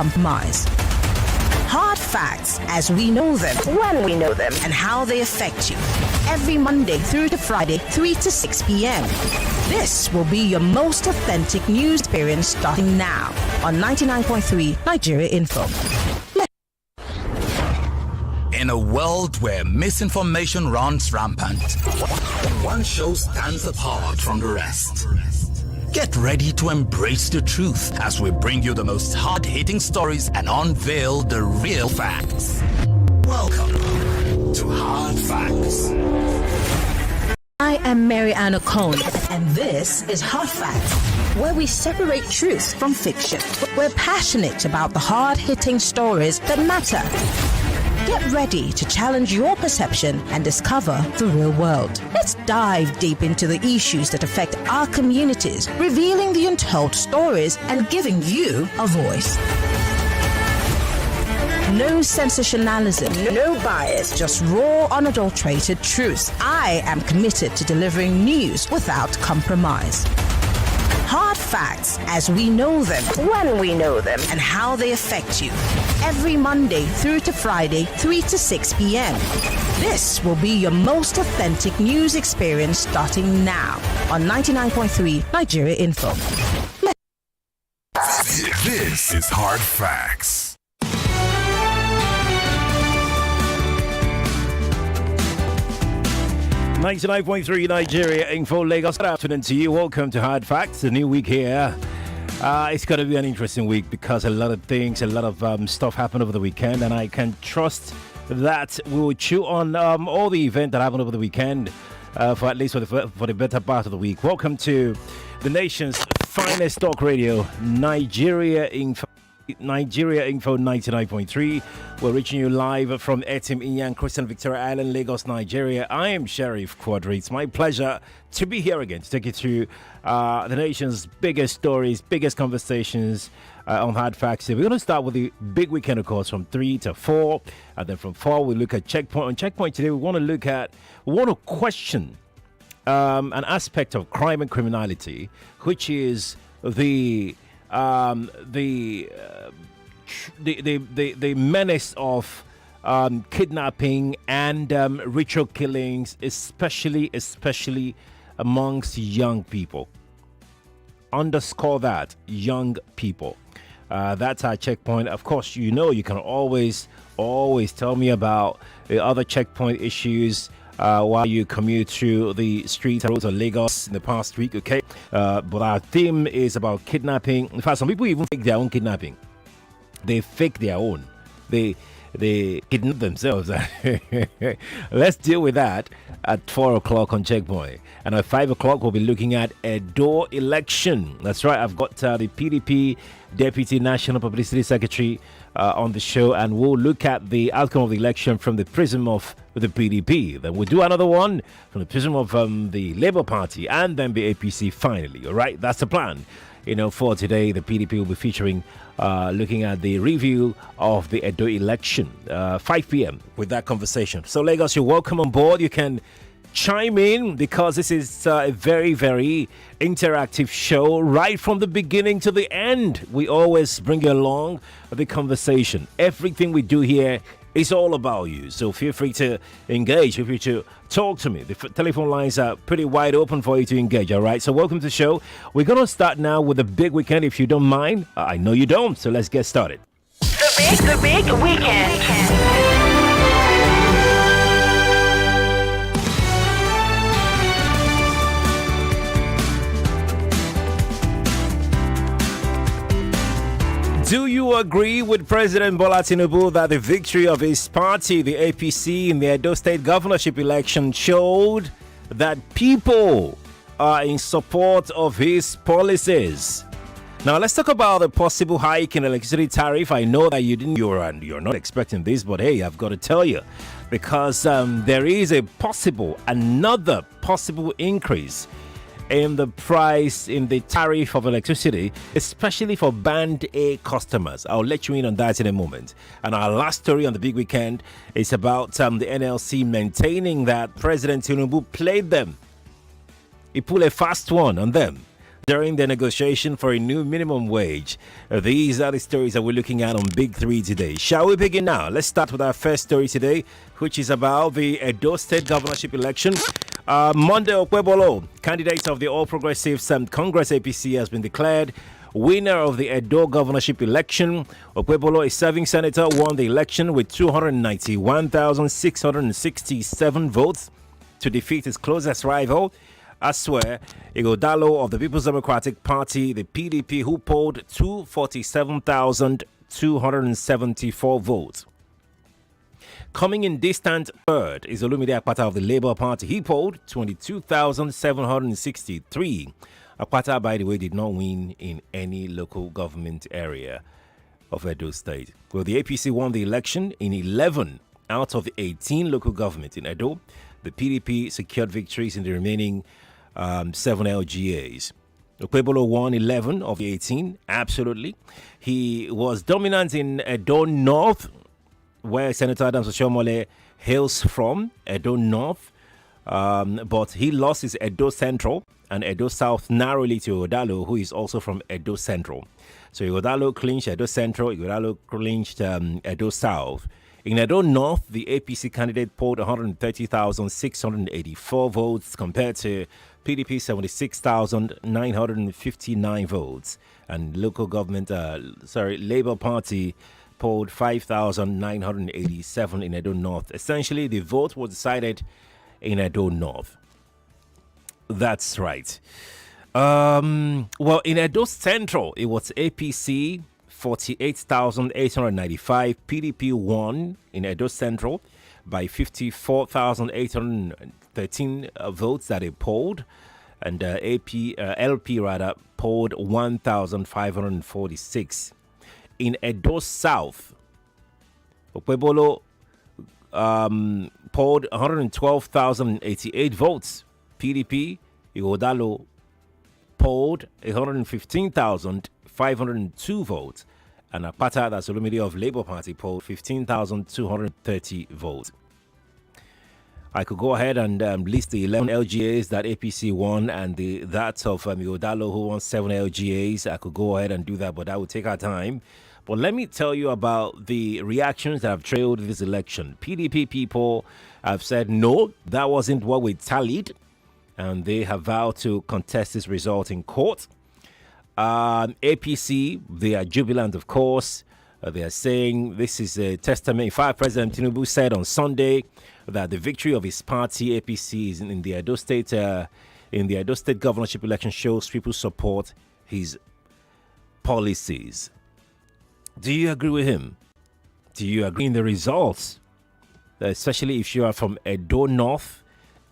compromise. Hard facts as we know them, when we know them, and how they affect you. Every Monday through to Friday, 3 to 6 p.m. This will be your most authentic news experience starting now on 99.3 Nigeria Info. In a world where misinformation runs rampant, one show stands apart from the rest. Get ready to embrace the truth as we bring you the most hard-hitting stories and unveil the real facts. Welcome to Hard Facts. I am Mary Ann O'Connor, and this is Hard Facts, where we separate truth from fiction. We're passionate about the hard-hitting stories that matter. Get ready to challenge your perception and discover the real world. Let's dive deep into the issues that affect our communities, revealing the untold stories and giving you a voice. No sensationalism, no bias, just raw, unadulterated truth. I am committed to delivering news without compromise. Hard facts as we know them, when we know them, and how they affect you. Every Monday through to Friday, 3 to 6 p.m. This will be your most authentic news experience starting now on 99.3 Nigeria Info. This is Hard Facts. 99.3 Nigeria Info Lagos. Good afternoon to you. Welcome to Hard Facts, a new week here. It's going to be an interesting week because a lot of things, a lot of stuff happened over the weekend, and I can trust that we will chew on all the events that happened over the weekend for at least for the better part of the week. Welcome to the nation's finest talk radio, Nigeria Info 99.3. We're reaching you live from Etim Inyan, Christian Victoria Island, Lagos, Nigeria. I am Sheriff Quadry. It's my pleasure to be here again to take you through the nation's biggest stories, biggest conversations on Hard Facts. We're going to start with the big weekend, of course, from 3 to 4. And then from 4, we look at Checkpoint. On Checkpoint today, we want to question an aspect of crime and criminality, which is the menace of kidnapping and ritual killings, especially amongst young people. Underscore that, young people. That's our checkpoint. Of course, you can always tell me about the other checkpoint issues while you commute through the streets and roads of Lagos in the past week, okay? But our theme is about kidnapping. In fact, some people even fake their own kidnapping. They fake their own. They kidnap themselves. Let's deal with that at 4 o'clock on Checkpoint. And at 5 o'clock, we'll be looking at Edo election. That's right. I've got the PDP Deputy National Publicity Secretary on the show, and we'll look at the outcome of the election from the prism of the PDP. Then we'll do another one from the prism of the Labour Party, and then the APC finally. All right, that's the plan. For today, the PDP will be featuring looking at the review of the Edo election, 5 p.m. with that conversation. So Lagos, you're welcome on board. You can chime in because this is a very, very interactive show right from the beginning to the end. We always bring you along the conversation. Everything we do here is all about you. So feel free to engage. Feel free to talk to me. The telephone lines are pretty wide open for you to engage. All right. So welcome to the show. We're going to start now with the big weekend, if you don't mind. I know you don't. So let's get started. The big weekend. Do you agree with President Tinubu that the victory of his party, the APC, in the Edo State governorship election showed that people are in support of his policies? Now, let's talk about the possible hike in electricity tariff. I know that you're not expecting this, but hey, I've got to tell you, because there is another possible increase in the price, in the tariff of electricity, especially for Band A customers. I'll let you in on that in a moment. And our last story on the big weekend is about the NLC maintaining that President Tinubu played them. He pulled a fast one on them. during the negotiation for a new minimum wage. These are the stories that we're looking at on Big Three today. Shall we begin now? Let's start with our first story today, which is about the Edo State governorship election. Monday, Okwebolo, candidate of the All Progressives Congress APC, has been declared winner of the Edo governorship election. Okwebolo, a serving senator, won the election with 291,667 votes to defeat his closest rival, Aswe Igodalo of the People's Democratic Party, the PDP, who polled 247,274 votes. Coming in distant third is Olumide Akpata of the Labour Party. He polled 22,763. Akpata, by the way, did not win in any local government area of Edo State. Well, the APC won the election in 11 out of the 18 local governments in Edo. The PDP secured victories in the remaining 7 LGAs. Okwebolo won 11 of the 18, absolutely. He was dominant in Edo North, where Senator Adams Oshiomhole hails from, Edo North. But he lost his Edo Central and Edo South narrowly to Igodalo, who is also from Edo Central. So Igodalo clinched Edo Central, Igodalo clinched Edo South. In Edo North, the APC candidate polled 130,684 votes compared to PDP 76,959 votes. And local government, Labour Party polled 5,987 in Edo North. Essentially, the vote was decided in Edo North. That's right. Well, in Edo Central, it was APC 48,895. PDP won in Edo Central by 54,813 votes that they polled, and LP polled 1,546. In Edo South, Okwebolo polled 112,088 votes. PDP, Igodalo, polled 115,502 votes. And Akpata, that's Olumide of Labour Party, polled 15,230 votes. I could go ahead and list the 11 LGAs that APC won and that of Igodalo, who won 7 LGAs. I could go ahead and do that, but that would take our time. But let me tell you about the reactions that have trailed this election. PDP people have said, no, that wasn't what we tallied. And they have vowed to contest this result in court. APC, they are jubilant, of course. They are saying this is a testament. In fact, President Tinubu said on Sunday that the victory of his party, APC, is in the Edo State governorship election shows people support his policies. Do you agree with him? Do you agree in the results? Especially if you are from Edo North,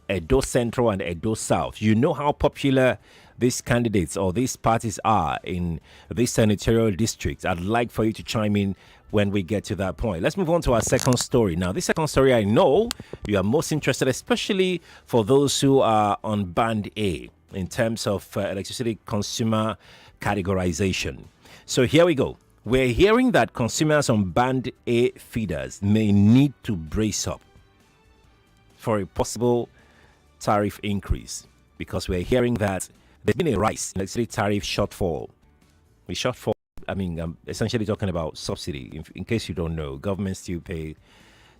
Edo Central, and Edo South. You know how popular these candidates or these parties are in these senatorial districts. I'd like for you to chime in when we get to that point. Let's move on to our second story. Now, this second story, I know you are most interested, especially for those who are on Band A in terms of electricity consumer categorization. So here we go. We're hearing that consumers on Band A feeders may need to brace up for a possible tariff increase, because we're hearing that there's been a rise in electricity tariff shortfall. The shortfall, I mean, I'm essentially talking about subsidy. In case you don't know, governments still pay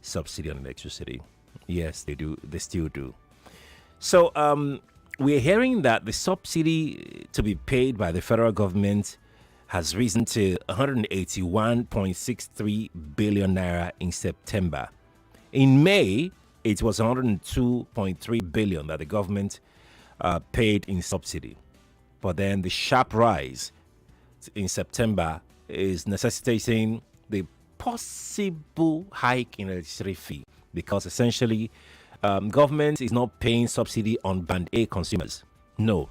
subsidy on electricity. Yes, they do. They still do. So we're hearing that the subsidy to be paid by the federal government has risen to 181.63 billion naira in September. In May, it was 102.3 billion that the government paid in subsidy. But then the sharp rise in September is necessitating the possible hike in electricity fee, because essentially government is not paying subsidy on Band A consumers. No.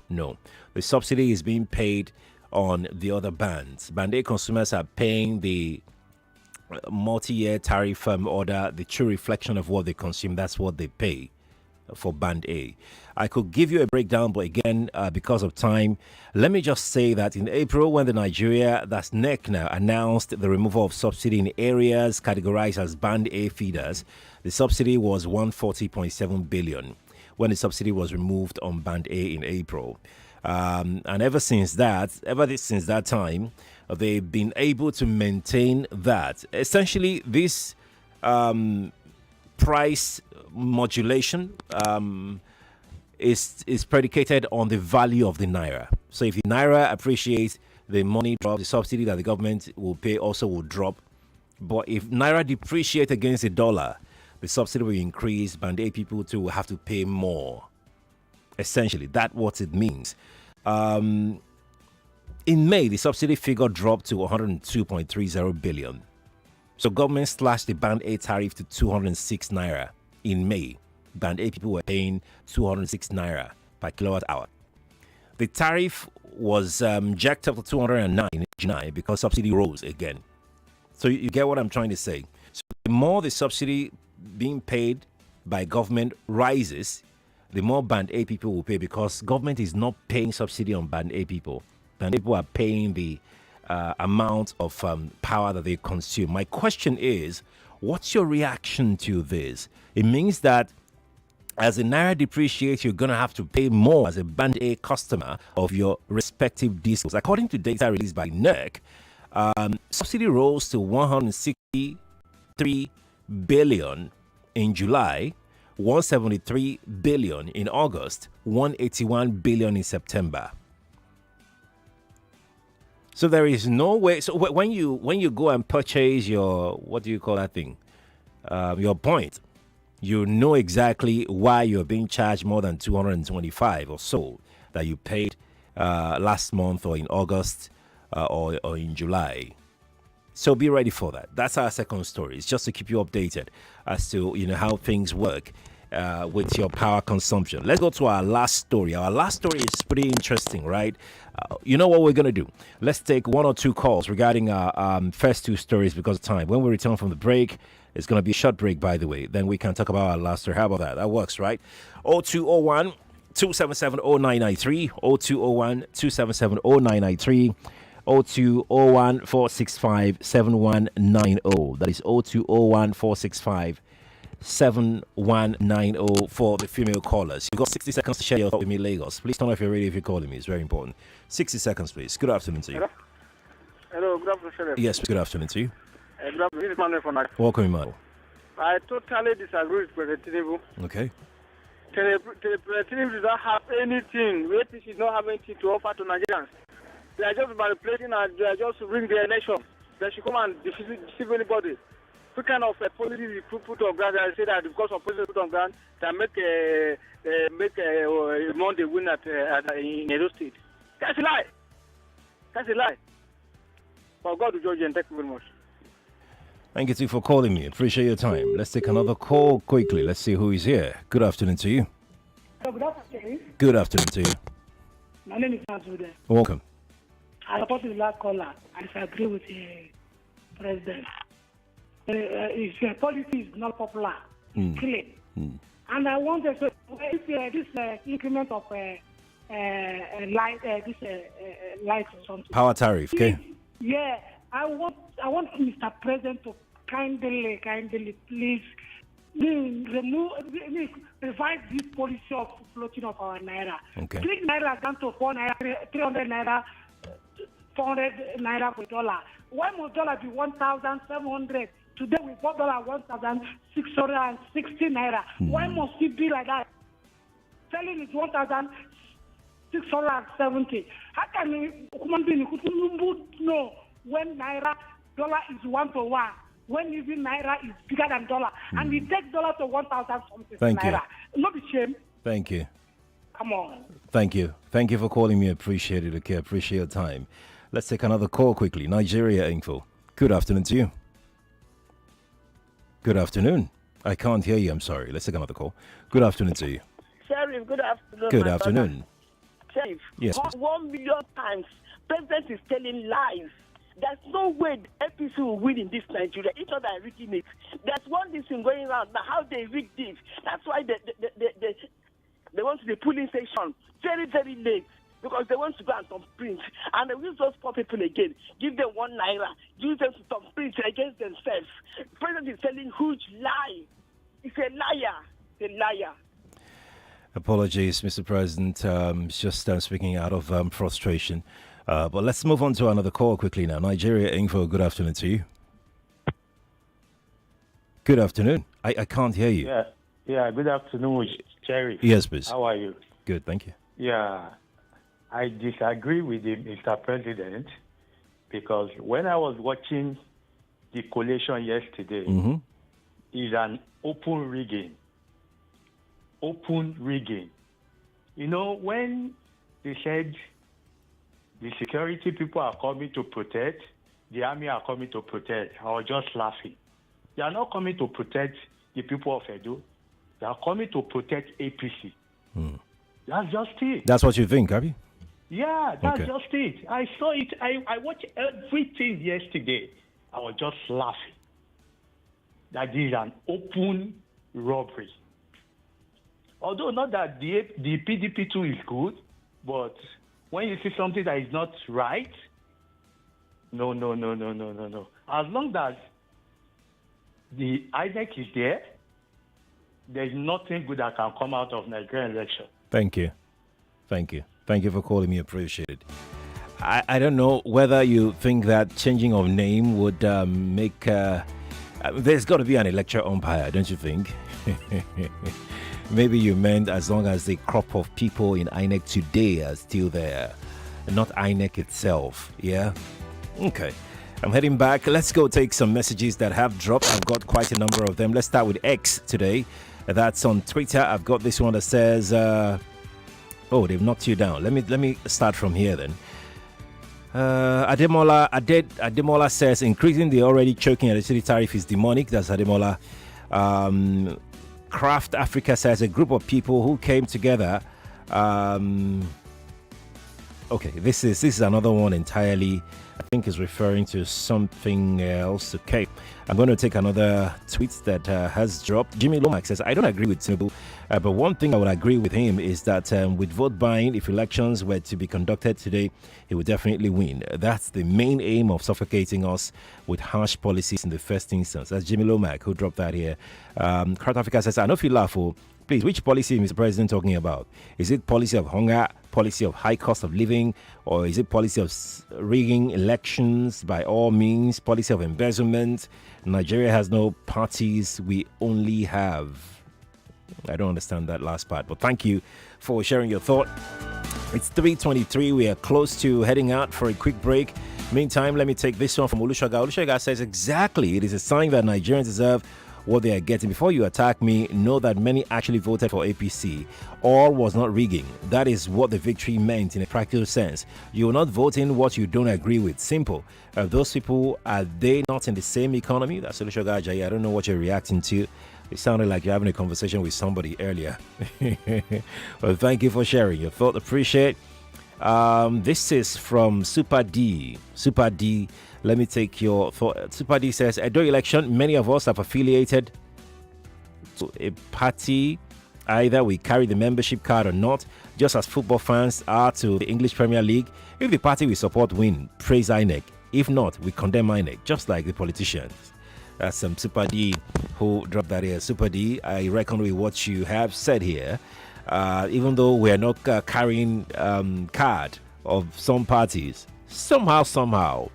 The subsidy is being paid on the other bands. Band A consumers are paying the multi-year tariff order, the true reflection of what they consume. That's what they pay for Band A. I could give you a breakdown, but again, because of time, let me just say that in April, when the Nigeria, that's NEC now, announced the removal of subsidy in areas categorized as Band A feeders, the subsidy was 140.7 billion when the subsidy was removed on Band A in April. And ever since that time, they've been able to maintain that. Essentially, this price modulation is predicated on the value of the naira. So if the naira appreciates, the money drops, the subsidy that the government will pay also will drop. But if naira depreciates against the dollar, the subsidy will increase, Band A people too will have to pay more. Essentially, that's what it means. In May, the subsidy figure dropped to 102.30 billion. So government slashed the Band A tariff to 206 naira in May. Band A people were paying 206 naira per kilowatt hour. The tariff was jacked up to 209 in July because subsidy rose again. So you get what I'm trying to say. So the more the subsidy being paid by government rises, the more Band A people will pay, because government is not paying subsidy on Band A people. Band A people are paying the amount of power that they consume. My question is, what's your reaction to this? It means that as the naira depreciates, you're going to have to pay more as a Band A customer of your respective diesels. According to data released by NERC, subsidy rose to 163 billion in July, 173 billion in August, 181 billion in September. So there is no way. So when you go and purchase your, what do you call that thing? Your point, you know exactly why you're being charged more than 225 or so that you paid last month or in August or in July. So be ready for that. That's our second story. It's just to keep you updated as to how things work with your power consumption. Let's go to our last story. Our last story is pretty interesting, right? You know what we're going to do? Let's take one or two calls regarding our first two stories because of time. When we return from the break, it's going to be a short break, by the way. Then we can talk about our last story. How about that? That works, right? 0201 277 0993, 0201 277 0993, 0201 465 7190. That is 0201 465 7190 for the female callers. You've got 60 seconds to share your thought with me, Lagos. Please turn off your radio if you're calling me. It's very important. 60 seconds, please. Good afternoon to you. Hello, good afternoon, Sheriff. Yes, good afternoon to you. Good afternoon. This is Manuel from Nigeria. Welcome, Emmanuel. I totally disagree with President Tinubu. Okay. President Tinubu does not have anything. APC does not have anything to offer to Nigerians. They are just manipulating and they are just ring the election. They should come and deceive anybody. What kind of policy you put on ground? I say that because of policy put on ground, that make Monday win in Edo State. That's a lie. That's a lie. For God to judge you, and thank you very much. Thank you too for calling me. Appreciate your time. Let's take another call quickly. Let's see who is here. Good afternoon to you. Good afternoon. Good afternoon to you. My name is Azude. Welcome. I support the last caller. I disagree with the president. His policy is not popular. Clear. And I want to say, this increment of light or something. Power tariff, okay? Yeah, I want Mr. President to kindly, please revise this policy of floating of our naira. Okay. Bring naira down to 4 naira, 300 naira, 400 naira per dollar. Why must dollar be 1,700? Today we bought dollar 1,660 naira. Why must it be like that? Selling is 1,670. How can a human being know when naira dollar is 1-to-1, when even naira is bigger than dollar, and we take dollar to 1,000 something naira? Not a shame. Thank you. Come on. Thank you. Thank you for calling me. Appreciate it. Okay, appreciate your time. Let's take another call quickly. Nigeria Info. Good afternoon to you. Good afternoon. I can't hear you. I'm sorry. Let's take another call. Good afternoon to you. Sheriff, good afternoon. Good afternoon. Sheriff, yes. 1 million times, President is telling lies. There's no way the APC will win in this Nigeria. It's not that rigging it. There's one thing going around now, how they rig this. That's why they went to the polling station very, very late, because they want to go and thumbprint. And they use those poor people again. Give them 1 naira. Use them to thumbprint against themselves. The president is telling huge lie. It's a liar. A liar. Apologies, Mr. President. Just speaking out of frustration. But let's move on to another call quickly now. Nigeria Info, good afternoon to you. Good afternoon. I can't hear you. Yeah. Good afternoon, Cherry. Yes, please. How are you? Good, thank you. Yeah, I disagree with the Mr. President because when I was watching the collation yesterday, is an open rigging. Open rigging. You know, when they said the security people are coming to protect, the army are coming to protect, I was just laughing. They are not coming to protect the people of Edo. They are coming to protect APC. That's just it. That's what you think, have you? Yeah, that's Okay. just it. I saw it. I watched everything yesterday. I was just laughing. That is an open robbery. Although not that the PDP too is good, but when you see something that is not right, no. As long as the INEC is there, there's nothing good that can come out of Nigerian election. Thank you. Thank you for calling me. Appreciate it. I don't know whether you think that changing of name would make... there's got to be an electoral umpire, don't you think? Maybe you meant as long as the crop of people in INEC today are still there, and not INEC itself, yeah? Okay. I'm heading back. Let's go take some messages that have dropped. I've got quite a number of them. Let's start with X today. That's on Twitter. I've got this one that says... oh, they've knocked you down. Let me start from here then. Ademola says increasing the already choking electricity tariff is demonic. That's Ademola. Craft Africa says a group of people who came together. Okay, this is another one entirely. I think is referring to something else. Okay, I'm going to take another tweet that has dropped. Jimmy Lomax says, I don't agree with Tinubu, but one thing I would agree with him is that with vote buying, if elections were to be conducted today, he would definitely win. That's the main aim of suffocating us with harsh policies in the first instance. That's Jimmy Lomax who dropped that here. South Africa says, I know if you laugh, please, which policy is Mr. President talking about? Is it policy of hunger, policy of high cost of living, or is it policy of rigging elections by all means, policy of embezzlement? Nigeria has no parties, we only have... I don't understand that last part, but thank you for sharing your thought. It's 3:23. We are close to heading out for a quick break. Meantime, let me take this one from Olusoga. Olusoga says, exactly, it is a sign that Nigerians deserve what they are getting. Before you attack me, know that many actually voted for APC. All was not rigging. That is what the victory meant in a practical sense. You will not vote in what you don't agree with. Simple. Those people, are they not in the same economy? That's Olusoga Ajayi. I don't know what you're reacting to. It sounded like you're having a conversation with somebody earlier. Well, thank you for sharing your thought. Appreciate. This is from Super D. Super D, let me take your thought. Super D says, Edo election, many of us have affiliated to a party. Either we carry the membership card or not, just as football fans are to the English Premier League. If the party we support win, praise INEC. If not, we condemn INEC, just like the politicians. That's some Super D who dropped that here. Super D, I reckon with what you have said here, even though we are not carrying card of some parties, somehow,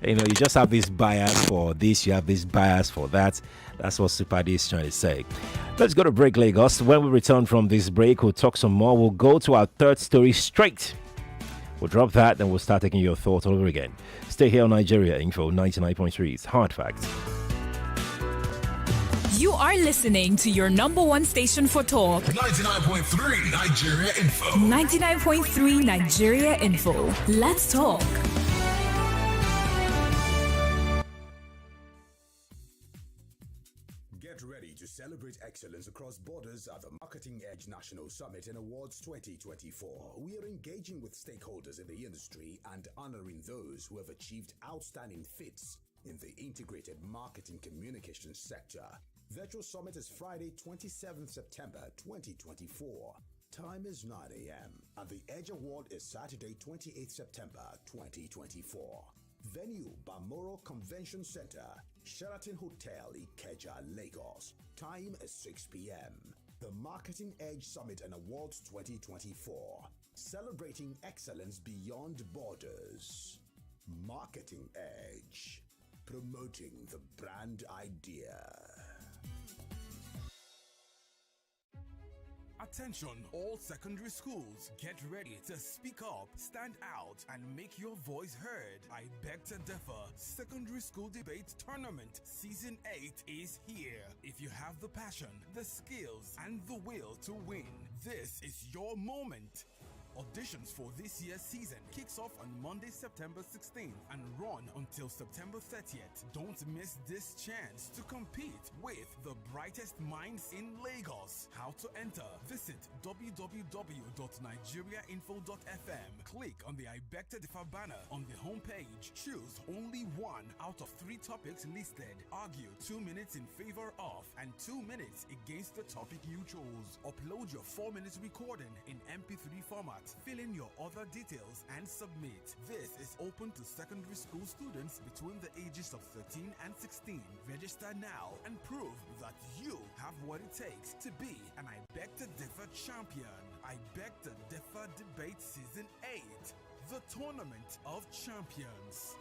you know, you just have this bias for this, you have this bias for that. That's what Super D is trying to say. Let's go to break, Lagos. When we return from this break, we'll talk some more. We'll go to our third story straight. We'll drop that, then we'll start taking your thoughts all over again. Stay here on Nigeria Info 99.3. It's Hard Facts. You are listening to your number one station for talk. 99.3 Nigeria Info. 99.3 Nigeria Info. Let's talk. Get ready to celebrate excellence across borders at the Marketing Edge National Summit and Awards 2024. We are engaging with stakeholders in the industry and honoring those who have achieved outstanding feats in the integrated marketing communications sector. Virtual Summit is Friday, 27th September 2024. Time is 9 a.m. and the Edge Award is Saturday, 28th September 2024. Venue, Balmoral Convention Center, Sheraton Hotel, Ikeja, Lagos. Time is 6 p.m. The Marketing Edge Summit and Awards 2024. Celebrating excellence beyond borders. Marketing Edge. Promoting the brand idea. Attention, all secondary schools, get ready to speak up, stand out, and make your voice heard. I beg to differ. Secondary School Debate Tournament Season 8 is here. If you have the passion, the skills, and the will to win, this is your moment. Auditions for this year's season kicks off on Monday, September 16th and run until September 30th. Don't miss this chance to compete with the brightest minds in Lagos. How to enter? Visit www.nigeriainfo.fm. Click on the I Beg to Differ banner on the homepage. Choose only one out of 3 topics listed. Argue 2 minutes in favor of and 2 minutes against the topic you chose. Upload your 4-minute recording in MP3 format. Fill in your other details and submit. This is open to secondary school students between the ages of 13 and 16. Register now and prove that you have what it takes to be an I Beg to Differ champion. I Beg to Differ Debate Season 8, the Tournament of Champions.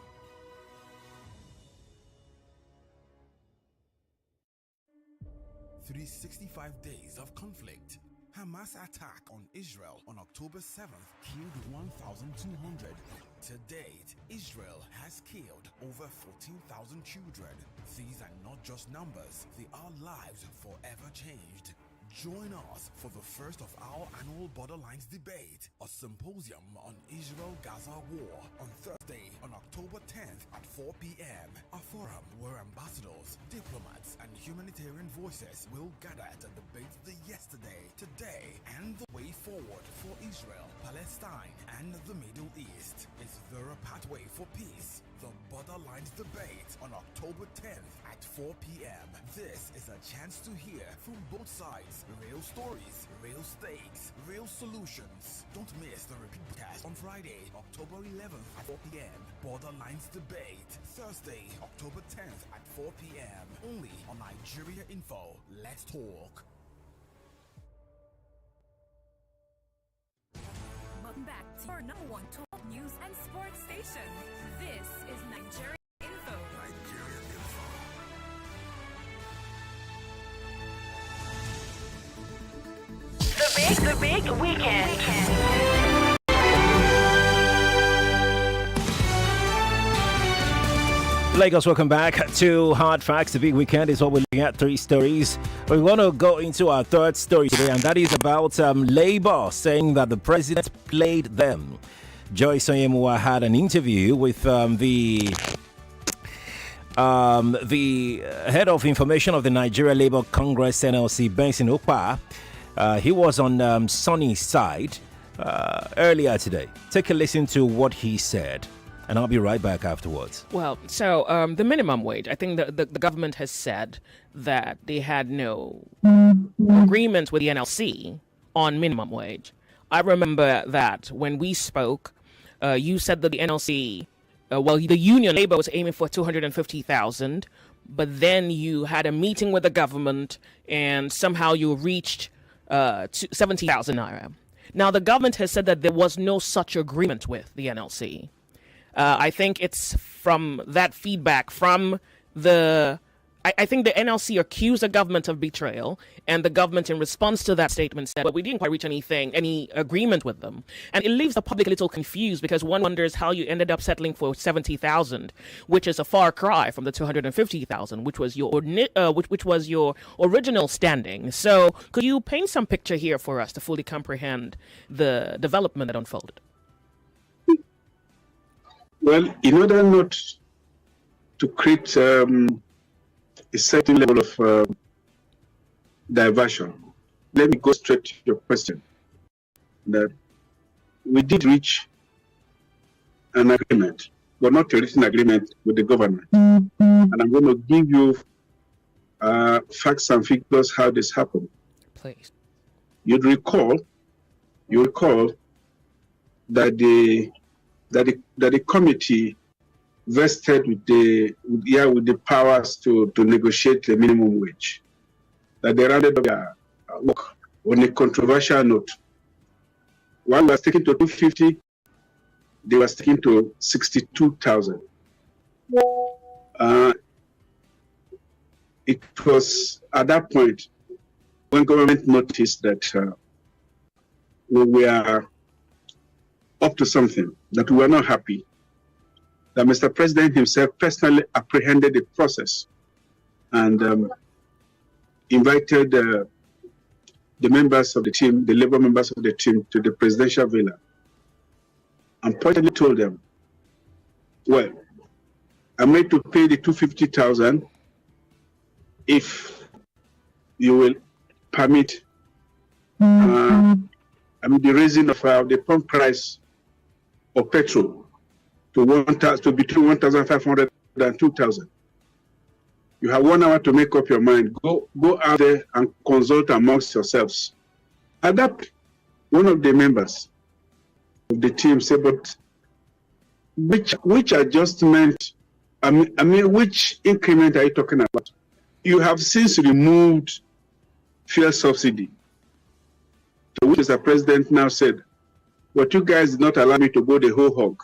"365 days of conflict. Hamas attack on Israel on October 7th killed 1,200. To date, Israel has killed over 14,000 children. These are not just numbers, they are lives forever changed. Join us for the first of our annual Borderlines debate, a symposium on Israel-Gaza war on Thursday on October 10th at 4 p.m. A forum where ambassadors, diplomats, and humanitarian voices will gather to debate the yesterday, today, and the way forward for Israel, Palestine, and the Middle East. Is there a pathway for peace? The Borderlines debate on October 10th at 4 p.m. This is a chance to hear from both sides. Real stories, real stakes, real solutions. Don't miss the repeat broadcast on Friday, October 11th at 4 p.m. Borderlines debate. Thursday, October 10th at 4 p.m. Only on Nigeria Info. Let's talk. Welcome back to our number one top news and sports station. This is Nigeria Info. Nigeria Info. The big weekend. Lagos, welcome back to Hard Facts. The big weekend is what we're looking at. 3 stories. We want to go into our third story today, and that is about Labour saying that the president played them. Joyce Oyemwa had an interview with the head of information of the Nigeria Labour Congress NLC, Benson Okpa. He was on Sunny's side earlier today. Take a listen to what he said, and I'll be right back afterwards. Well, so the minimum wage, I think the government has said that they had no agreement with the NLC on minimum wage. I remember that when we spoke, you said that the NLC, the union Labour was aiming for 250,000, but then you had a meeting with the government and somehow you reached 70,000 naira. Now, the government has said that there was no such agreement with the NLC. I think it's from that feedback from the... I think the NLC accused the government of betrayal, and the government in response to that statement said, but we didn't quite reach any agreement with them. And it leaves the public a little confused because one wonders how you ended up settling for 70,000, which is a far cry from the 250,000, which was your original standing. So could you paint some picture here for us to fully comprehend the development that unfolded? Well, in order not to create a certain level of diversion, let me go straight to your question. That we did reach an agreement, but not a written agreement with the government. And I'm going to give you facts and figures how this happened. Please. You recall that the committee vested with the powers to negotiate the minimum wage. That they rounded up work on a controversial note. One was taken to 250, they were taken to 62,000. It was at that point when government noticed that we were up to something, that we were not happy, that Mr. President himself personally apprehended the process and invited the members of the team, the labor members of the team, to the presidential villa and pointedly told them, well, I'm ready to pay the 250,000 if you will permit the raising of the pump price of petrol to between 1,500 and 2,000. You have 1 hour to make up your mind. Go out there and consult amongst yourselves. Adapt. One of the members of the team said, but which adjustment, which increment are you talking about? You have since removed fuel subsidy. To which the president now said, but you guys did not allow me to go the whole hog.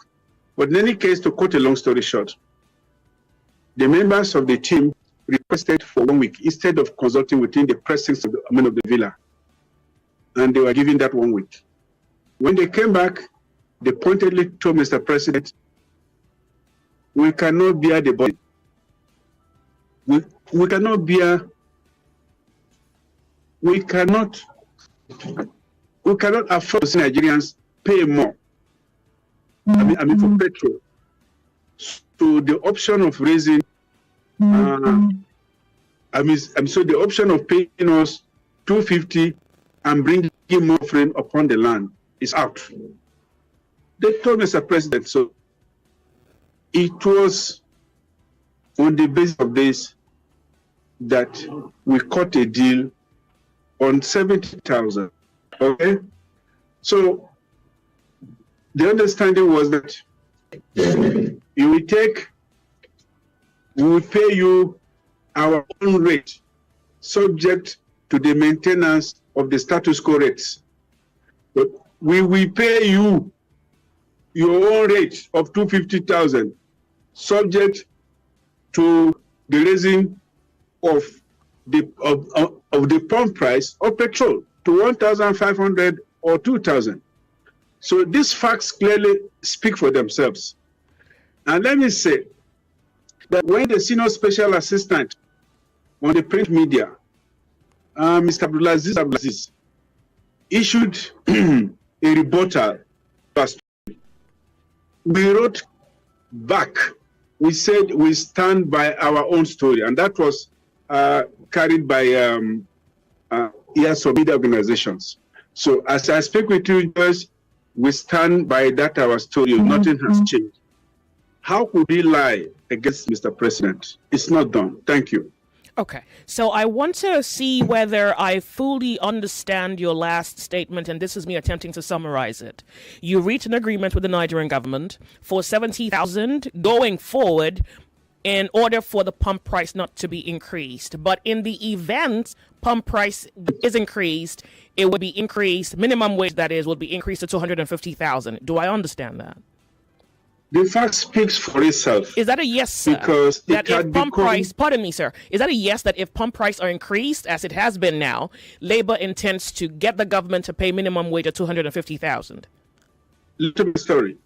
But in any case, to cut a long story short, the members of the team requested for 1 week instead of consulting within the precincts of the villa. And they were given that 1 week. When they came back, they pointedly told Mr. President, we cannot bear the burden. We cannot bear, we cannot afford to see Nigerians pay more. For petrol. So the option of raising, the option of paying us 250 and bringing more frame upon the land is out. They told Mr. President, so it was on the basis of this that we cut a deal on 70,000. Okay? So the understanding was that we will pay you our own rate, subject to the maintenance of the status quo rates. But we will pay you your own rate of 250,000, subject to the raising of the pump price of petrol to 1,500 or 2,000. So these facts clearly speak for themselves. And let me say that when the senior special assistant on the print media, Mr. Abdulaziz, issued a rebuttal, we wrote back. We said we stand by our own story, and that was carried by some media organizations. So as I speak with you, guys, we stand by that our story. Nothing has changed. How could we lie against Mr. President? It's not done. Thank you. Okay, so I want to see whether I fully understand your last statement, and this is me attempting to summarize it. You reached an agreement with the Nigerian government for 70,000 going forward in order for the pump price not to be increased. But in the event pump price is increased, it would be increased, minimum wage that is, would be increased to 250,000. Do I understand that? The fact speaks for itself. Is that a yes, sir? Because that if pump price, pardon me, sir, is that a yes that if pump price are increased, as it has been now, Labour intends to get the government to pay minimum wage of 250,000? Little story.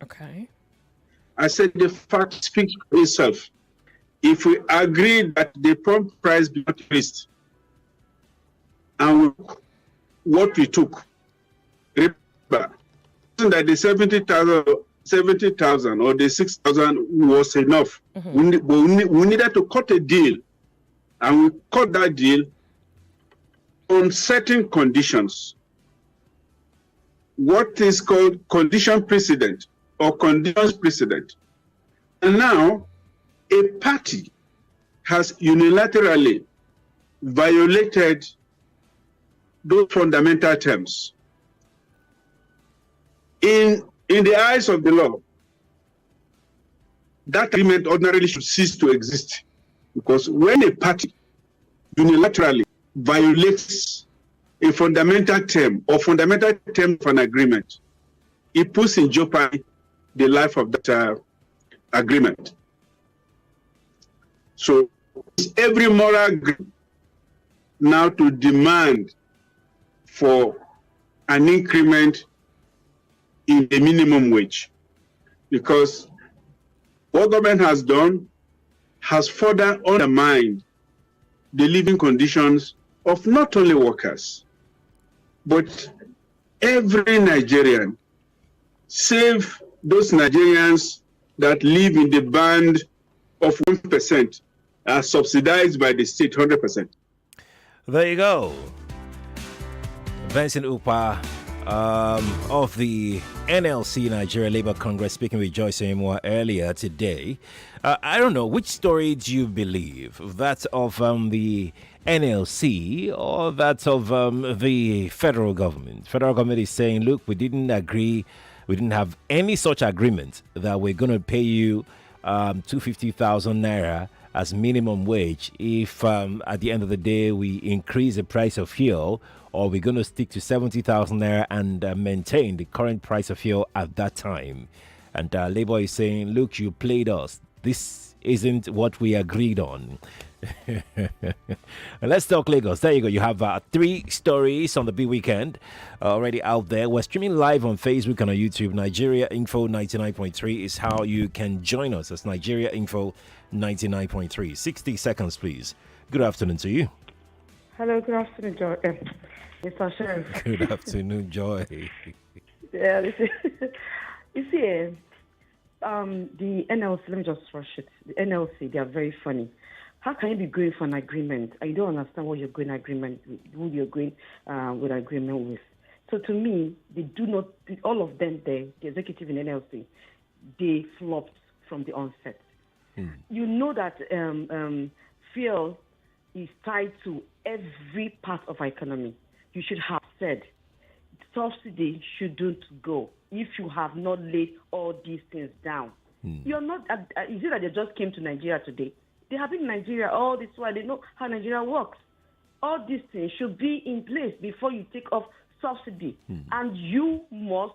Okay. I said the fact speaks for itself. If we agree that the pump price be not increased, and what we took, remember that the 70,000 or the 6,000 was enough. Mm-hmm. We needed to cut a deal, and we cut that deal on certain conditions. What is called condition precedent or conditions precedent. And now, a party has unilaterally violated those fundamental terms. In the eyes of the law, that agreement ordinarily should cease to exist, because when a party unilaterally violates a fundamental term or fundamental term of an agreement, it puts in jeopardy the life of that agreement. So it's every moral ground now to demand for an increment in the minimum wage, because what government has done has further undermined the living conditions of not only workers, but every Nigerian, save those Nigerians that live in the band of 1%, are subsidized by the state 100%. There you go. Vincent Upa of the NLC, Nigeria Labour Congress, speaking with Joyce Emwa earlier today. I don't know, which story do you believe? That of the NLC or that of the federal government? Federal government is saying, look, we didn't agree, we didn't have any such agreement that we're going to pay you 250,000 naira as minimum wage if at the end of the day we increase the price of fuel, or we're going to stick to 70,000 naira and maintain the current price of fuel at that time. And Labour is saying, look, you played us. This isn't what we agreed on. Let's talk Lagos. There you go. You have 3 stories on the big weekend already out there. We're streaming live on Facebook and on YouTube. Nigeria Info 99.3 is how you can join us. That's Nigeria Info 99.3. 60 seconds, please. Good afternoon to you. Hello, good afternoon, Joy. Mr. Sheriff. Good afternoon, Joy. Yeah, you see, the NLC, let me just rush it. The NLC, they are very funny. How can you be going for an agreement? I don't understand what you're going agreement with, who you're going with agreement with. So to me, they do not, all of them there, the executive in NLC, they flopped from the onset. You know that fuel is tied to every part of our economy. You should have said subsidy shouldn't go if you have not laid all these things down. You're not, is it that they just came to Nigeria today? They have been in Nigeria all this while. They know how Nigeria works. All these things should be in place before you take off subsidy. And you must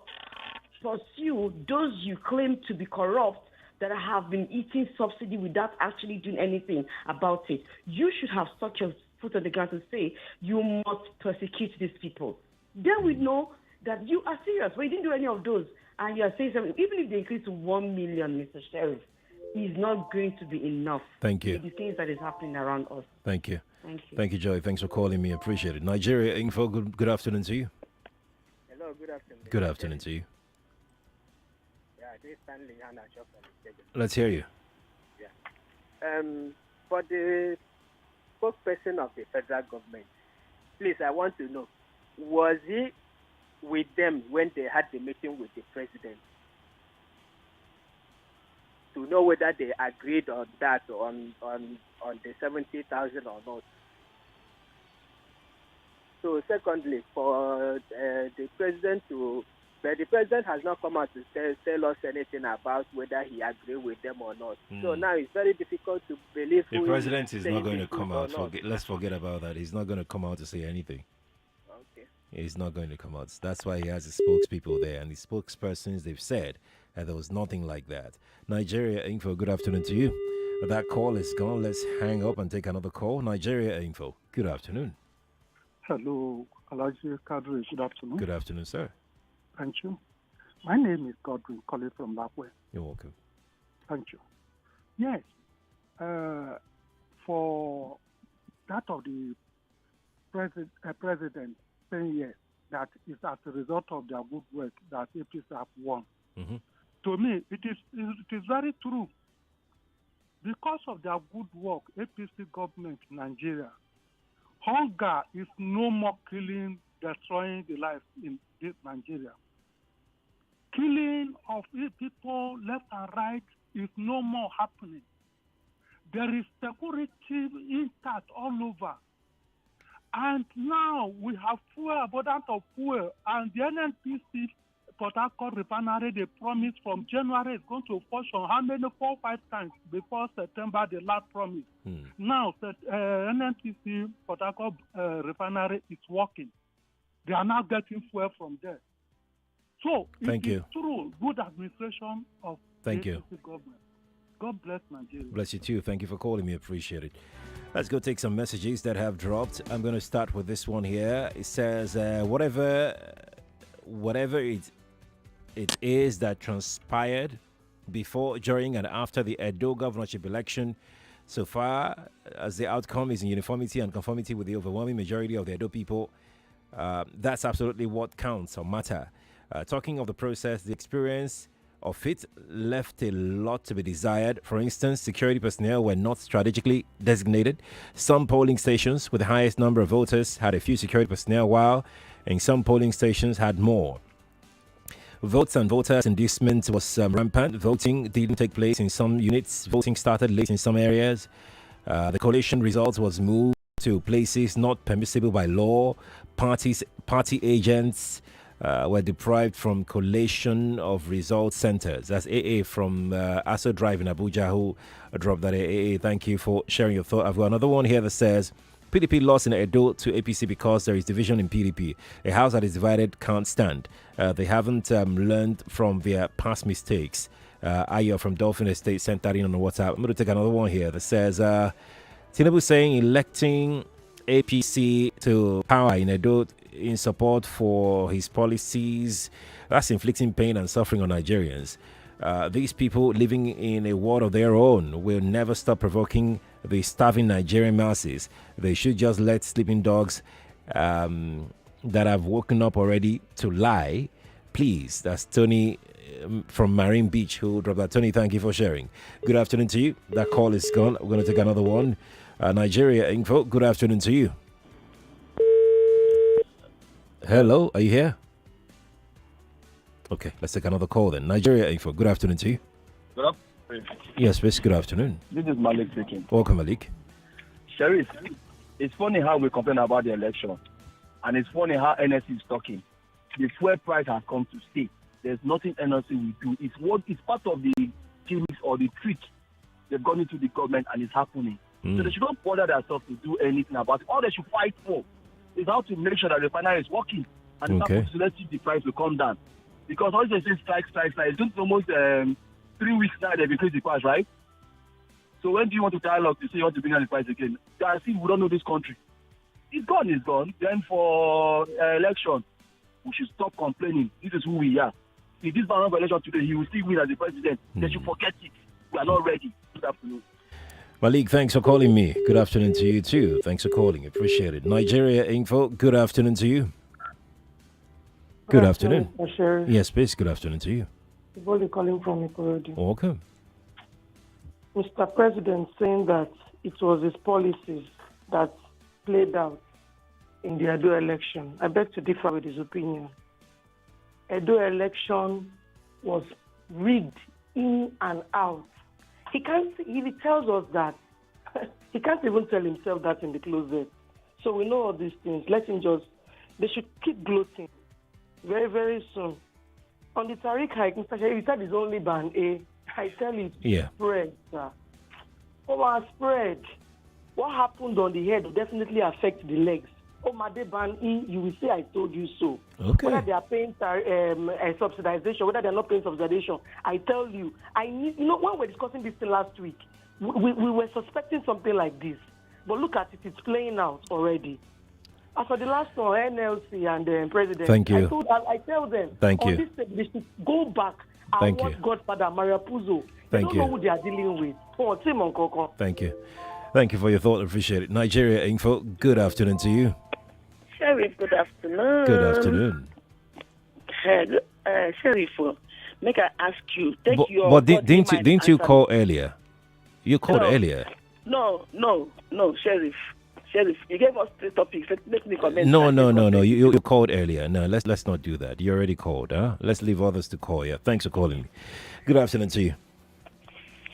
pursue those you claim to be corrupt that have been eating subsidy without actually doing anything about it. You should have such a foot on the ground to say you must persecute these people. Then we know that you are serious. But you didn't do any of those. And you are saying something. Even if they increase to 1 million, Mr. Sheriff, is not going to be enough. Thank you. The things that is happening around us. Thank you. Thank you. Thank you, Joy. Thanks for calling me. Appreciate it. Nigeria Info, good afternoon to you. Hello, good afternoon. Good afternoon to you. Yeah, this is Stanley Hannah from the station. Let's hear you. Yeah. For the spokesperson of the federal government, please, I want to know, was he with them when they had the meeting with the president to know whether they agreed on that on the 70,000 or not? So secondly, for the president but the president has not come out to tell us anything about whether he agreed with them or not. So now it's very difficult to believe. The president is not going to come out. Let's forget about that. He's not going to come out to say anything. Okay. He's not going to come out. That's why he has his spokespeople there. And the spokespersons, they've said that there was nothing like that. Nigeria Info, good afternoon to you. That call is gone. Let's hang up and take another call. Nigeria Info, good afternoon. Hello, Alaji Quadry. Good afternoon. Good afternoon, sir. Thank you. My name is Quadry, calling from Lapway. You're welcome. Thank you. Yes, for that of the president saying yes, that is as a result of their good work that APC have won. Mm-hmm. To me, it is very true. Because of their good work, APC government in Nigeria, hunger is no more killing, destroying the life in this Nigeria. Killing of people left and right is no more happening. There is security intact all over. And now we have fuel, abundance of fuel, and the NNPC Port Harcourt refinery, they promised from January it's going to function. How many? 4 or 5 times before September, the last promise. Now, the NNPC Port Harcourt refinery is working. They are now getting fuel from there. So, Thank you. True good administration of Thank the you. APC government. God bless Nigeria. Bless you too. Thank you for calling me. Appreciate it. Let's go take some messages that have dropped. I'm going to start with this one here. It says, whatever it is that transpired before, during, and after the Edo governorship election, so far as the outcome is in uniformity and conformity with the overwhelming majority of the Edo people, that's absolutely what counts or matter. Talking of the process, the experience of it left a lot to be desired. For instance, security personnel were not strategically designated. Some polling stations with the highest number of voters had a few security personnel, while in some polling stations had more. Votes and voters inducement was rampant. Voting didn't take place in some units. Voting started late in some areas. The collation results was moved to places not permissible by law. Party agents were deprived from collation of result centers. That's AA from Aso Drive in Abuja who dropped that. AA, thank you for sharing your thought. I've got another one here that says, PDP lost in Edo to APC because there is division in PDP. A house that is divided can't stand. They haven't learned from their past mistakes. Ayo from Dolphin Estate sent that in on WhatsApp. I'm going to take another one here that says, Tinubu saying electing APC to power in Edo in support for his policies, that's inflicting pain and suffering on Nigerians. These people living in a world of their own will never stop provoking the starving Nigerian masses. They should just let sleeping dogs that have woken up already to lie. Please, that's Tony from Marine Beach who dropped that. Tony, thank you for sharing. Good afternoon to you. That call is gone. We're going to take another one. Nigeria Info, good afternoon to you. Hello, are you here? Okay, let's take another call then. Nigeria Info, good afternoon to you. Good afternoon. Yes, please, good afternoon. This is Malik speaking. Welcome, Malik. Sheriff, it's funny how we complain about the election, and it's funny how NSC is talking. The fuel price has come to stay. There's nothing NSC will do. It's part of the gimmicks or the trick they've gone into the government, and it's happening. So they shouldn't bother themselves to do anything about it. All they should fight for is how to make sure that the refinery is working, and let's see the price will come down. Because all they say strike. It's been almost 3 weeks now they've increased the price, right? So when do you want to dialogue to say you want to bring down the price again? I see we don't know this country. It's gone. Then for election, we should stop complaining. This is who we are. If this man for election today, he will still win as the president. They should forget it. We are not ready. Good afternoon. Malik, thanks for calling me. Good afternoon to you too. Thanks for calling. Appreciate it. Nigeria Info, good afternoon to you. Good afternoon. Yes, please. Good afternoon to you. Boli calling from Ikorodu. Welcome. Mr. President saying that it was his policies that played out in the Edo election. I beg to differ with his opinion. Edo election was rigged in and out. He tells us that. He can't even tell himself that in the closet. So we know all these things. They should keep gloating very, very soon. On the tariff hike, Mr. Sheriff, he said it's only ban A. I tell you, spread, sir. Spread. What happened on the head will definitely affect the legs. Made ban E, you will say I told you so. Okay. Whether they are paying subsidization, whether they are not paying subsidization, I tell you. When we were discussing this thing last week, we were suspecting something like this. But look at it, it's playing out already. As for the last one, NLC and President, thank you. I tell them, thank you. This, they should go back and watch Godfather Maria Puzo. They don't know who they are dealing with. Thank you. Thank you for your thought. Appreciate it. Nigeria Info, good afternoon to you. Sheriff, good afternoon. Good afternoon. Sheriff, make I ask you, didn't you call earlier? You called earlier. No, Sheriff. Sheriff, you gave us 3 topics. Let me comment. No. You called earlier. No, let's not do that. You already called, huh? Let's leave others to call. Yeah. Thanks for calling me. Good afternoon to you.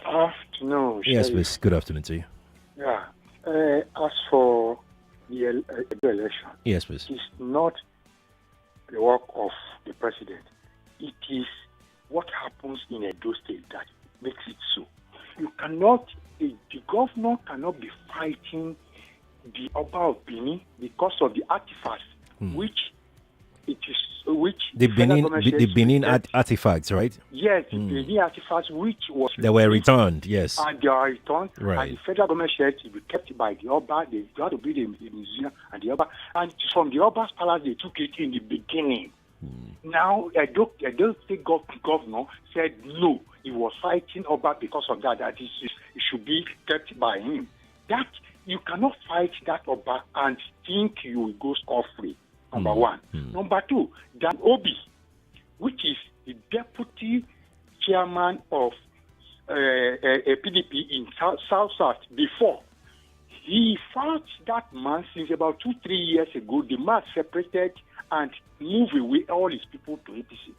Afternoon. Yes, please. Good afternoon to you. Yeah. As for the election, yes, please. It's not the work of the president. it is what happens in Edo State that makes it so. You cannot, the governor cannot be fighting the Oba of Benin because of the artifacts, which the Benin artifacts, right? Yes, the Benin artifacts which was they were returned, yes. And they are returned, right. And the federal government said to be kept by the Oba. They got to be the museum and the Oba. And from the Oba's palace, they took it in the beginning. Now, Edo State governor said no, he was fighting Oba because of that it should be kept by him. That you cannot fight that Oba and think you will go scot-free. Number one. Number two, Dan Obi, which is the deputy chairman of a PDP in South before. He fought that man since about 2-3 years ago. The man separated and moved away all his people to APC.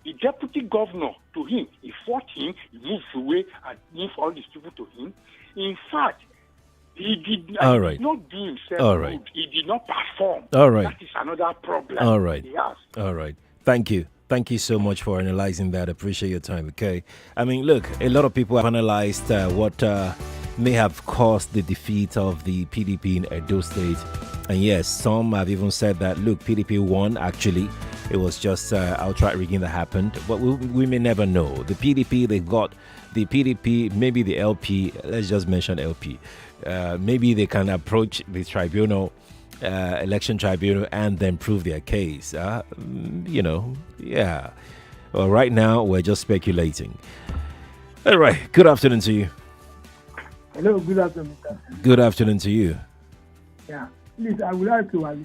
The deputy governor to him, he fought him, he moved away and moved all his people to him. In fact, he did not do himself good. He did not perform. All right. That is another problem. All right. He has. All right. Thank you. Thank you so much for analyzing that. Appreciate your time, okay? I mean, look, a lot of people have analyzed what may have caused the defeat of the PDP in Edo State. And yes, some have even said that, look, PDP won, actually. It was just outright rigging that happened. But we may never know. The PDP, they've got the PDP, maybe the LP, let's just mention LP. Maybe they can approach the tribunal, election tribunal, and then prove their case. Yeah. Well, right now, we're just speculating. All right. Good afternoon to you. Hello, good afternoon, sir. Good afternoon to you. Yeah. Please, I would like to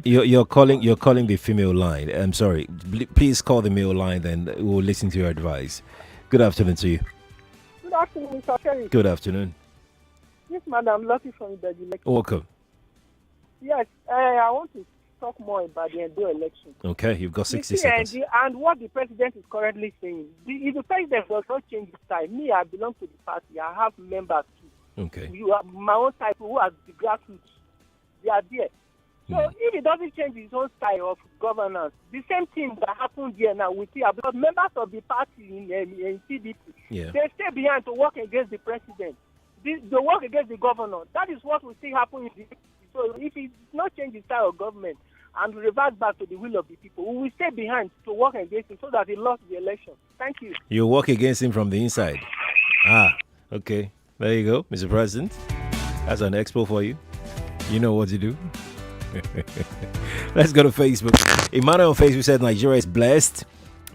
You're calling the female line. I'm sorry. Please call the male line, then we'll listen to your advice. Good afternoon to you. Good afternoon, Mr. Sherry. Good afternoon. Yes, madam. Lucky from the election. Welcome. Yes, I want to talk more about the Edo election. Okay, you've got 60 seconds. And what the president is currently saying. If the president does not change his style, me, I belong to the party. I have members too. Okay. You have my own type who are the grassroots. They are there. So if he doesn't change his own style of governance, the same thing that happened here now with you, because members of the party in PDP, they stay behind to work against the president. They work against the governor. That is what will still happen in the. So if he does not change his style of government and revert back to the will of the people, we will stay behind to work against him so that he lost the election. Thank you. You work against him from the inside. Okay. There you go, Mr. President. That's an expo for you. You know what to do. Let's go to Facebook. Emmanuel on Facebook said Nigeria is blessed.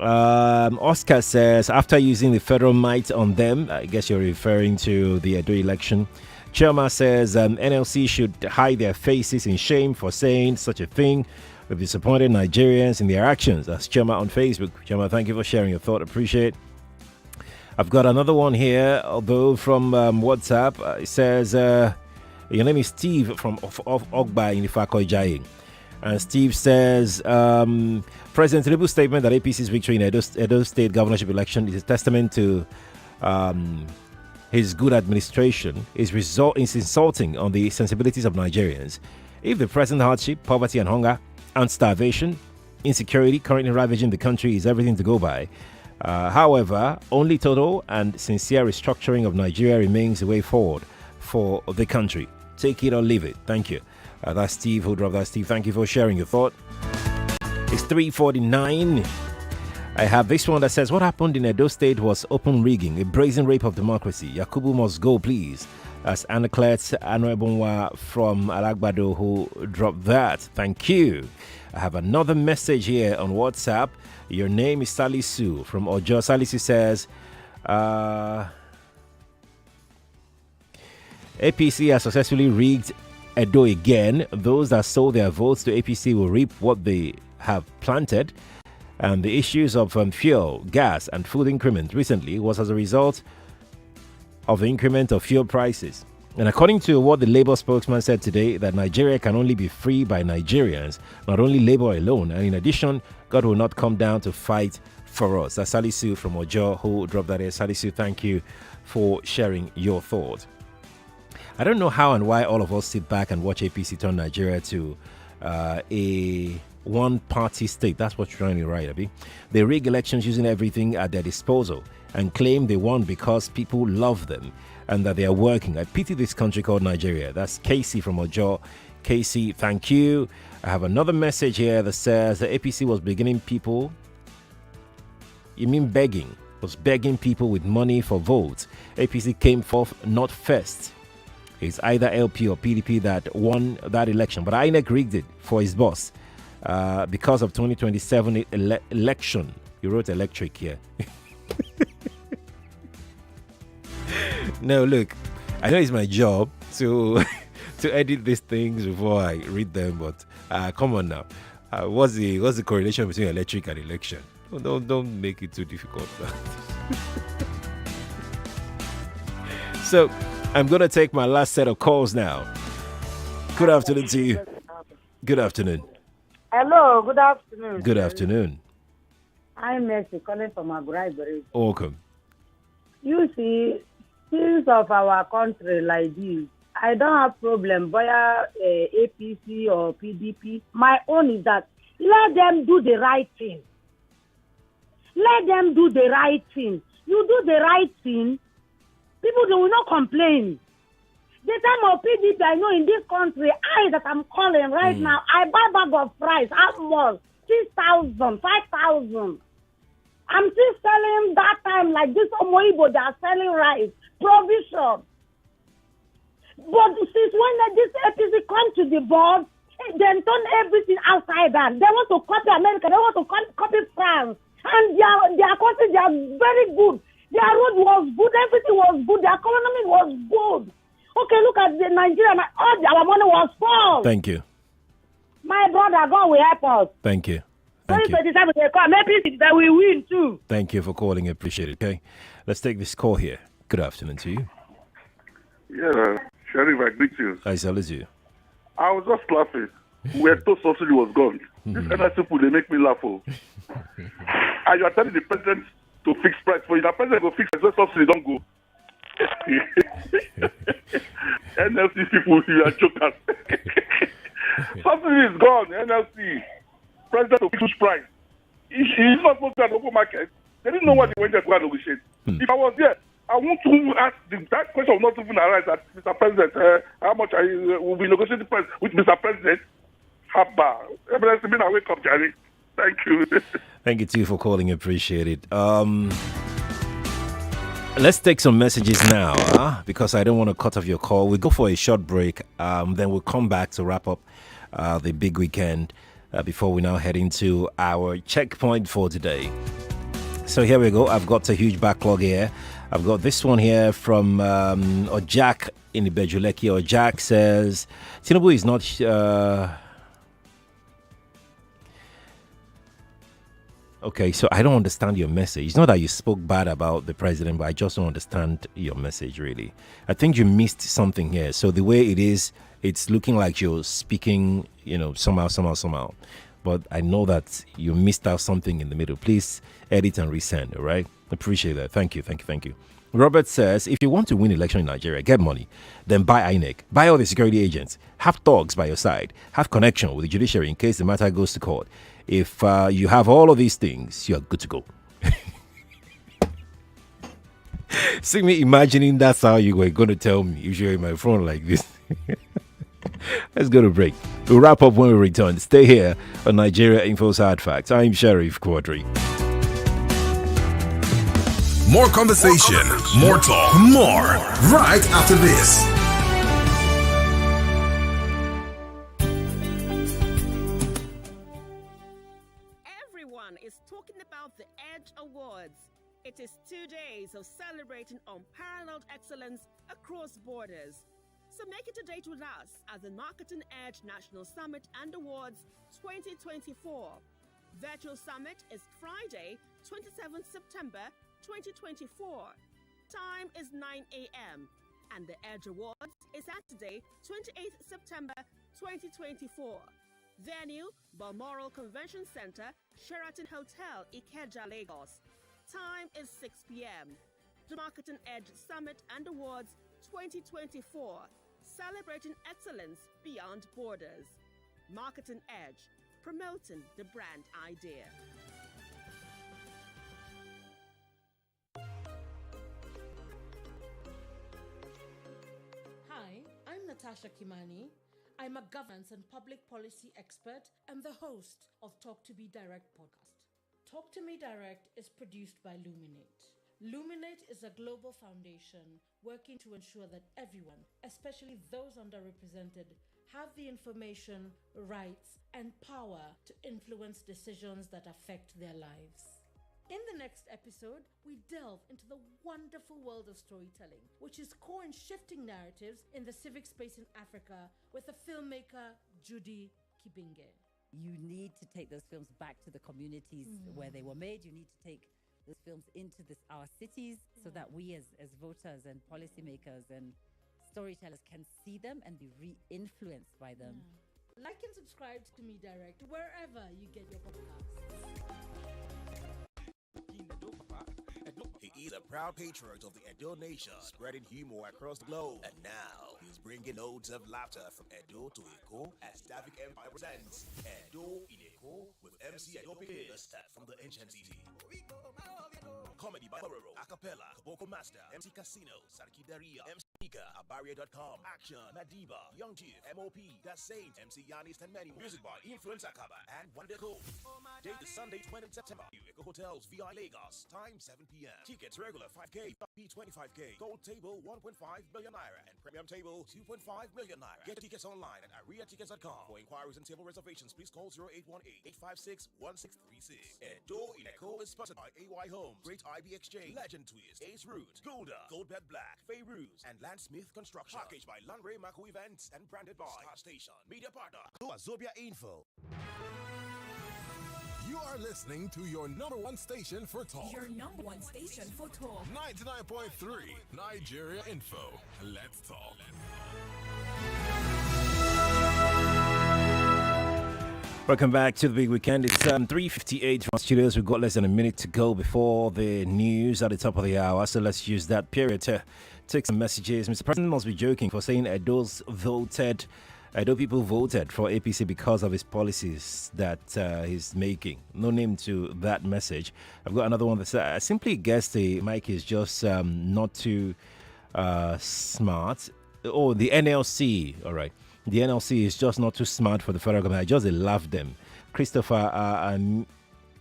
Oscar says, after using the federal might on them, I guess you're referring to the Edo election. Chema says NLC should hide their faces in shame for saying such a thing. We've disappointed Nigerians in their actions. That's Chema on Facebook. Chema, thank you for sharing your thought. Appreciate it. I've got another one here, although from WhatsApp. It says, your name is Steve from Ogba in Ifako-Ijayi. And Steve says, President Tinubu's statement that APC's victory in Edo State governorship election is a testament to his good administration is insulting on the sensibilities of Nigerians. If the present hardship, poverty and hunger and starvation, insecurity currently ravaging the country is everything to go by, however, only total and sincere restructuring of Nigeria remains the way forward for the country. Take it or leave it. Thank you. That's Steve who dropped that. Steve, thank you for sharing your thought. It's 3:49. I have this one that says, what happened in Edo State was open rigging, a brazen rape of democracy. Yakubu must go, please. That's Anaclet Anwebonwa from Alagbado who dropped that. Thank you. I have another message here on WhatsApp. Your name is Salisu from Ojo. Salisu says, APC has successfully rigged Edo again. Those that sold their votes to APC will reap what they have planted. And the issues of fuel, gas, and food increment recently was as a result of the increment of fuel prices. And according to what the Labour spokesman said today, that Nigeria can only be free by Nigerians, not only Labour alone. And in addition, God will not come down to fight for us. That's Salisu from Ojo who dropped that here. Salisu, thank you for sharing your thoughts. I don't know how and why all of us sit back and watch APC turn Nigeria to a one-party state. That's what you're trying to write, Abi. They rig elections using everything at their disposal and claim they won because people love them and that they are working. I pity this country called Nigeria. That's Casey from Ojo. Casey, thank you. I have another message here that says the APC was beginning people. You mean begging? Was begging people with money for votes. APC came forth not first. It's either LP or PDP that won that election, but INEC rigged it for his boss because of 2027 election. You wrote electric here. No, look, I know it's my job to to edit these things before I read them, but come on now. What's the correlation between electric and election? Don't make it too difficult. So I'm going to take my last set of calls now. Good afternoon to you. Good afternoon. Hello, good afternoon. Good afternoon. I'm Mercy calling from Aguraibury. Welcome. You see, things of our country like this, I don't have problem via APC or PDP. My own is that let them do the right thing. Let them do the right thing. You do the right thing, people they will not complain. The time of PDP, I know in this country, that I'm calling right now, I buy bag of rice, how much? 6,000, 5,000. I'm still selling that time like this Omoibo, they are selling rice, provision. But since when this APC come to the board, they turn everything outside down. They want to copy America, they want to copy France. And their country, they are very good. Their road was good, everything was good, their economy was good. Okay, look at the Nigeria, all our money was full. Thank you. My brother, God will help us. Thank you. Thank you. Maybe that we win too. Thank you for calling. I appreciate it. Okay, let's take this call here. Good afternoon to you. Yeah, Sheriff, I greet you. I salute you. I was just laughing. We were told subsidy was gone. This NS people, they make me laugh. Oh. And you are telling the president to fix price for you. The president will fix price when subsidy don't go. NLC people, you are jokers. Subsidy is gone. NLC. President will fix price. He's not supposed to have an open market. They didn't know what they went there to go and negotiate. If I was there, I want to ask that question will not even arise that Mr. President, how much will be negotiating price with Mr. President? Habba. Everything's been wake up, Jerry. Thank you. Thank you too for calling. Appreciate it. Let's take some messages now, because I don't want to cut off your call. We'll go for a short break. Then we'll come back to wrap up the big weekend before we now head into our checkpoint for today. So here we go. I've got a huge backlog here. I've got this one here from Ojak in the Bejuleki. Ojak says, Tinubu is not... Okay, so I don't understand your message. It's not that you spoke bad about the president, but I just don't understand your message, really. I think you missed something here. So the way it is, it's looking like you're speaking, somehow. But I know that you missed out something in the middle. Please edit and resend, all right? Appreciate that. Thank you. Robert says, if you want to win election in Nigeria, get money, then buy INEC, buy all the security agents, have thugs by your side, have connection with the judiciary in case the matter goes to court. If you have all of these things, you're good to go. See me imagining that's how you were going to tell me if you're in my phone like this. Let's go to break. We'll wrap up when we return. Stay here on Nigeria Info's Hard Facts. I'm Sheriff Quadry. More conversation, more talk, more right after this. Everyone is talking about the Edge Awards. It is 2 days of celebrating unparalleled excellence across borders. So make it a date with us at the Marketing Edge National Summit and Awards 2024. Virtual Summit is Friday, 27th September 2024. Time is 9 a.m. And the Edge Awards is Saturday, 28th September 2024. Venue, Balmoral Convention Center, Sheraton Hotel, Ikeja, Lagos. Time is 6 p.m. The Marketing Edge Summit and Awards 2024. Celebrating excellence beyond borders. Marketing Edge, promoting the brand idea. Hi, I'm Natasha Kimani. I'm a governance and public policy expert and the host of Talk to Me Direct podcast. Talk to Me Direct is produced by Luminate. Luminate is a global foundation working to ensure that everyone, especially those underrepresented, have the information, rights, and power to influence decisions that affect their lives. In the next episode, we delve into the wonderful world of storytelling, which is core in shifting narratives in the civic space in Africa with the filmmaker Judy Kibinge. You need to take those films back to the communities where they were made. You need to take those films into our cities so that we as voters and policymakers and storytellers can see them and be re-influenced by them. Like and subscribe to Me Direct wherever you get your podcasts. He is a proud patriot of the Edo nation, spreading humor across the globe. And now, he's bringing loads of laughter from Edo to Eko as Davic Empire presents Edo in Eko with MC Edo Piquet, the step from the ancient city. Comedy by Hororo, Acapella, Kaboko Master, MC Casino, Sarki Daria, MC Nika, Abaria.com, Action, Madiba, Young Chief, MOP, The Saint, MC Yanis, and many more. Music by Influence Akaba and Wonder Code. Date is Sunday, 20th September. Eco Hotels, VI Lagos. Time 7 p.m. Tickets regular 5K, B 25K. Gold table 1.5 million naira and premium table 2.5 million naira. Get tickets online at ariatickets.com. For inquiries and table reservations, please call 0818-856-1636. Edo in Echo is sponsored by AY Homes, Great IB Exchange, Legend Twist, Ace Root, Golda, Goldbed Black, Fayruz, and Landsmith Construction. Packaged by Landry Mako Events and branded by Star Station. Media partner, Azobia Info. You are listening to your number one station for talk. Your number one station for talk. 99.3 Nigeria Info. Let's talk. Welcome back to the big weekend. It's 3:58 from studios. We've got less than a minute to go before the news at the top of the hour. So let's use that period to take some messages. Mr. President must be joking for saying Edo people voted for APC because of his policies that he's making. No name to that message. I've got another one that says, I simply guess the mic is just not too smart. Oh, the NLC. All right. The NLC is just not too smart for the federal government. I just love them. Christopher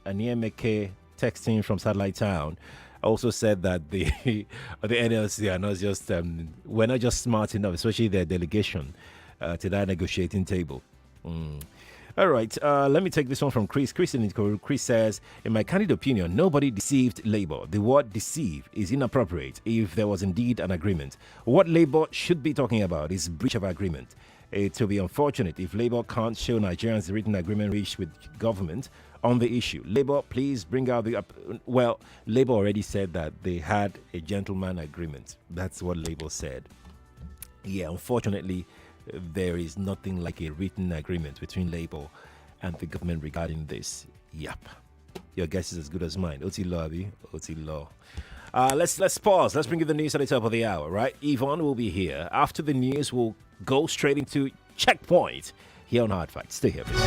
Aniemeke texting from Satellite Town also said that the NLC are not just we're not just smart enough, especially their delegation to that negotiating table. All right, let me take this one from Chris. Chris says, in my candid opinion, nobody deceived Labour. The word deceive is inappropriate if there was indeed an agreement. What Labour should be talking about is breach of agreement. It will be unfortunate if Labour can't show Nigerians the written agreement reached with government on the issue. Labour, please bring out the... Well, Labour already said that they had a gentleman agreement. That's what Labour said. Yeah, unfortunately, there is nothing like a written agreement between Labour and the government regarding this. Yep. Your guess is as good as mine. Oti Law, Abi. Oti Law. Let's pause. Let's bring you the news at the top of the hour, right? Yvonne will be here. After the news, we'll go straight into Checkpoint here on Hard Facts. Stay here, please.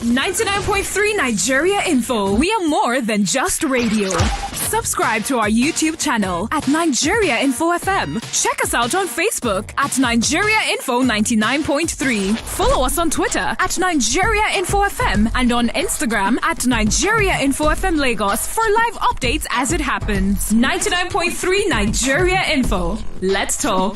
99.3 Nigeria Info. We are more than just radio. Subscribe to our YouTube channel at Nigeria Info FM. Check us out on Facebook at Nigeria Info 99.3. Follow us on Twitter at Nigeria Info FM and on Instagram at Nigeria Info FM Lagos for live updates as it happens. 99.3 Nigeria Info. Let's talk.